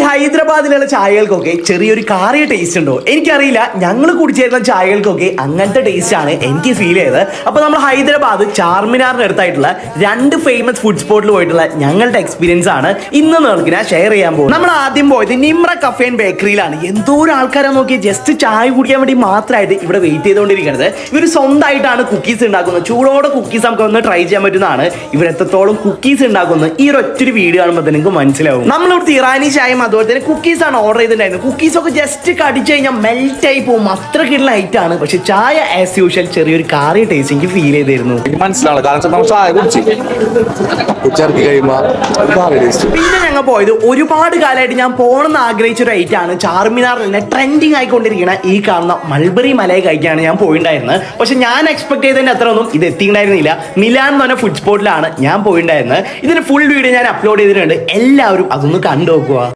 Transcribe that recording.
ഹൈദരാബാദിലുള്ള ചായകൾക്കൊക്കെ ചെറിയൊരു കാറിയ ടേസ്റ്റ് ഉണ്ടോ എനിക്കറിയില്ല. ഞങ്ങൾ കുടിച്ചേരുന്ന ചായകൾക്കൊക്കെ അങ്ങനത്തെ ടേസ്റ്റ് ആണ് എനിക്ക് ഫീൽ ചെയ്തത്. അപ്പൊ നമ്മൾ ഹൈദരാബാദ് ചാർമിനാറിന് അടുത്തായിട്ടുള്ള രണ്ട് ഫേമസ് ഫുഡ് സ്പോട്ടിൽ പോയിട്ടുള്ള ഞങ്ങളുടെ എക്സ്പീരിയൻസ് ആണ് ഇന്ന് നിങ്ങൾക്ക് ഞാൻ ഷെയർ ചെയ്യാൻ പോകും. നമ്മൾ ആദ്യം പോയത് നിമ്ര കഫേ ആൻഡ് ബേക്കറിയിലാണ്. എന്തോ ഒരു ആൾക്കാരെ നോക്കി ജസ്റ്റ് ചായ കുടിക്കാൻ വേണ്ടി മാത്രമായിട്ട് ഇവിടെ വെയിറ്റ് ചെയ്തുകൊണ്ടിരിക്കുന്നത്. ഇവർ സ്വന്തമായിട്ടാണ് കുക്കീസ് ഉണ്ടാക്കുന്നത്. ചൂടോടെ കുക്കീസ് നമുക്ക് ഒന്ന് ട്രൈ ചെയ്യാൻ പറ്റുന്നതാണ്. ഇവർ എത്രത്തോളം കുക്കീസ് ഉണ്ടാക്കുന്നത് ഈ ഒറ്റൊരു വീഡിയോ കാണുമ്പോൾ നിങ്ങൾക്ക് മനസ്സിലാവും. നമ്മളിവിടുത്തെ ഇറാനി ചായയും അതുപോലെ തന്നെ കുക്കീസ് ആണ് ഓർഡർ ചെയ്തിട്ടുണ്ടായിരുന്നത്. കുക്കീസ് ഒക്കെ ജസ്റ്റ് കടിച്ചു കഴിഞ്ഞാൽ മെൽറ്റ് ആയി പോകും, അത്ര കിട്ടുന്ന ലൈറ്റ് ആണ്. പക്ഷെ ചായ ആസ് യൂഷ്വൽ ചെറിയൊരു കാറിയ ടേസ്റ്റ് എനിക്ക് ഫീൽ ചെയ്തിരുന്നു. മനസ്സിലാണ് പിന്നെ ഞങ്ങൾ പോയത് ഒരുപാട് കാലമായിട്ട് ഞാൻ പോകണമെന്ന് ആഗ്രഹിച്ച ഒരു ഐറ്റം ആണ്. ചാർമിനാറിൽ തന്നെ ട്രെൻഡിങ് ആയിക്കൊണ്ടിരിക്കുന്ന ഈ കാണുന്ന മൾബറി മലയെ കഴിക്കാണ് ഞാൻ പോയിട്ടുണ്ടായിരുന്നത്. പക്ഷെ ഞാൻ എക്സ്പെക്ട് ചെയ്തതിന്റെ അത്ര ഒന്നും ഇത് എത്തിയിട്ടുണ്ടായിരുന്നില്ല. മിലാൻ എന്ന് പറഞ്ഞ ഫുഡ് സ്പോട്ടിലാണ് ഞാൻ പോയിട്ടുണ്ടായിരുന്നത്. ഇതിന്റെ ഫുൾ വീഡിയോ ഞാൻ അപ്ലോഡ് ചെയ്തിട്ടുണ്ട്. എല്ലാവരും അതൊന്ന് കണ്ടു നോക്കുക.